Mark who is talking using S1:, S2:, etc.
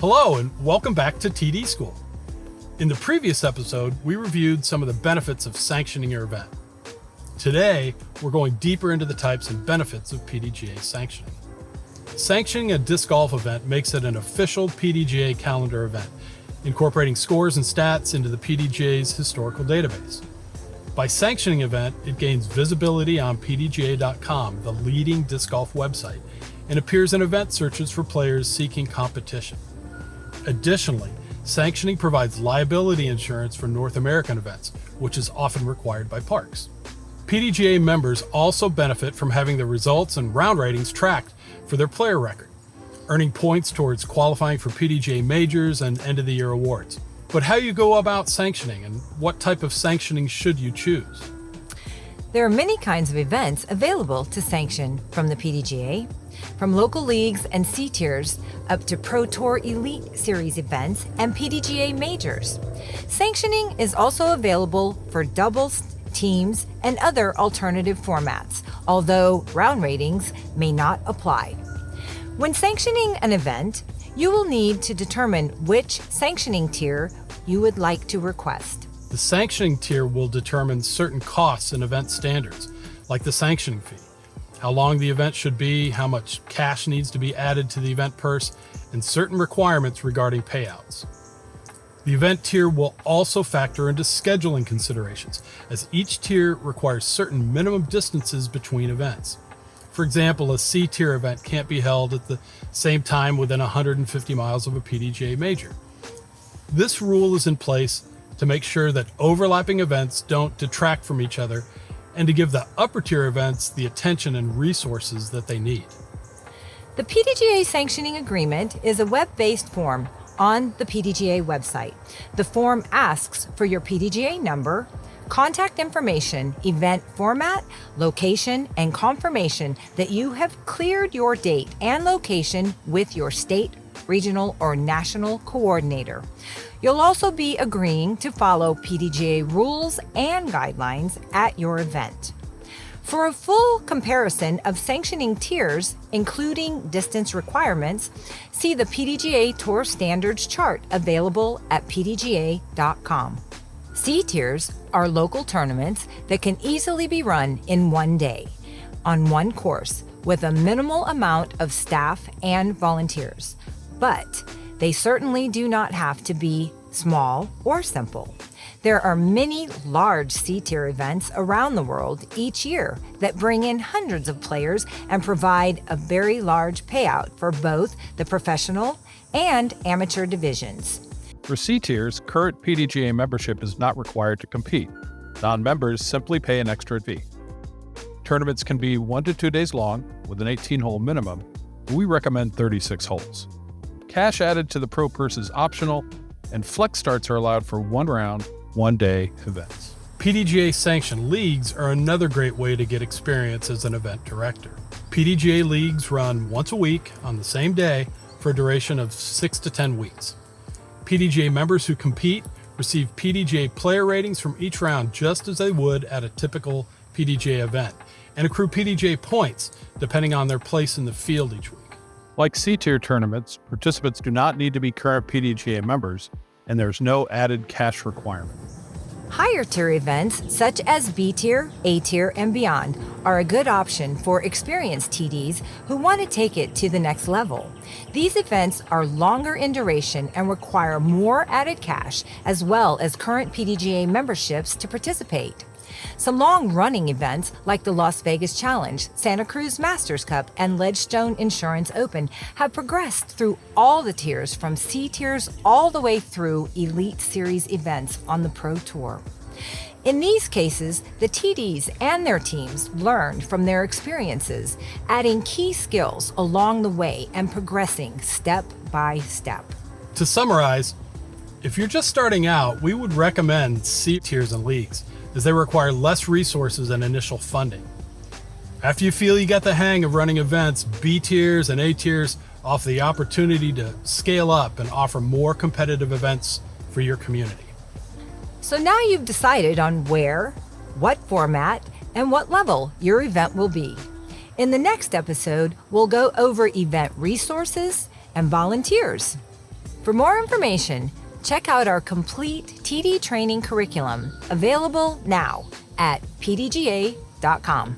S1: Hello and welcome back to TD School. In the previous episode, we reviewed some of the benefits of sanctioning your event. Today, we're going deeper into the types and benefits of PDGA sanctioning. Sanctioning a disc golf event makes it an official PDGA calendar event, incorporating scores and stats into the PDGA's historical database. By sanctioning an event, it gains visibility on PDGA.com, the leading disc golf website, and appears in event searches for players seeking competition. Additionally, sanctioning provides liability insurance for North American events, which is often required by parks. PDGA members also benefit from having the results and round ratings tracked for their player record, earning points towards qualifying for PDGA majors and end-of-the-year awards. But how you go about sanctioning and what type of sanctioning should you choose?
S2: There are many kinds of events available to sanction from the PDGA, from local leagues and C tiers up to Pro Tour Elite Series events and PDGA majors. Sanctioning is also available for doubles, teams, and other alternative formats, although round ratings may not apply. When sanctioning an event, you will need to determine which sanctioning tier you would like to request.
S1: The sanctioning tier will determine certain costs and event standards, like the sanctioning fee, how long the event should be, how much cash needs to be added to the event purse, and certain requirements regarding payouts. The event tier will also factor into scheduling considerations, as each tier requires certain minimum distances between events. For example, a C tier event can't be held at the same time within 150 miles of a PDGA major. This rule is in place to make sure that overlapping events don't detract from each other and to give the upper tier events the attention and resources that they need.
S2: The PDGA Sanctioning Agreement is a web-based form on the PDGA website. The form asks for your PDGA number, contact information, event format, location, and confirmation that you have cleared your date and location with your state, regional, or national coordinator. You'll also be agreeing to follow PDGA rules and guidelines at your event. For a full comparison of sanctioning tiers, including distance requirements, see the PDGA Tour Standards chart available at pdga.com. C tiers are local tournaments that can easily be run in one day, on one course, with a minimal amount of staff and volunteers. But they certainly do not have to be small or simple. There are many large C-tier events around the world each year that bring in hundreds of players and provide a very large payout for both the professional and amateur divisions.
S3: For C tiers, current PDGA membership is not required to compete. Non-members simply pay an extra fee. Tournaments can be 1 to 2 days long with an 18-hole minimum. We recommend 36 holes. Cash added to the pro purse is optional, and flex starts are allowed for one round, one-day events.
S1: PDGA sanctioned leagues are another great way to get experience as an event director. PDGA leagues run once a week on the same day for a duration of 6 to 10 weeks. PDGA members who compete receive PDGA player ratings from each round just as they would at a typical PDGA event, and accrue PDGA points depending on their place in the field each week.
S3: Like C-tier tournaments, participants do not need to be current PDGA members, and there's no added cash requirement.
S2: Higher tier events, such as B tier, A tier, and beyond, are a good option for experienced TDs who want to take it to the next level. These events are longer in duration and require more added cash, as well as current PDGA memberships to participate. Some long-running events like the Las Vegas Challenge, Santa Cruz Masters Cup, and Ledgestone Insurance Open have progressed through all the tiers from C tiers all the way through Elite Series events on the Pro Tour. In these cases, the TDs and their teams learned from their experiences, adding key skills along the way and progressing step by step.
S1: To summarize, if you're just starting out, we would recommend C tiers and leagues, as they require less resources and initial funding. After you feel you got the hang of running events, B tiers and A tiers offer the opportunity to scale up and offer more competitive events for your community.
S2: So now you've decided on where, what format, and what level your event will be. In the next episode, we'll go over event resources and volunteers. For more information, check out our complete TD training curriculum, available now at pdga.com.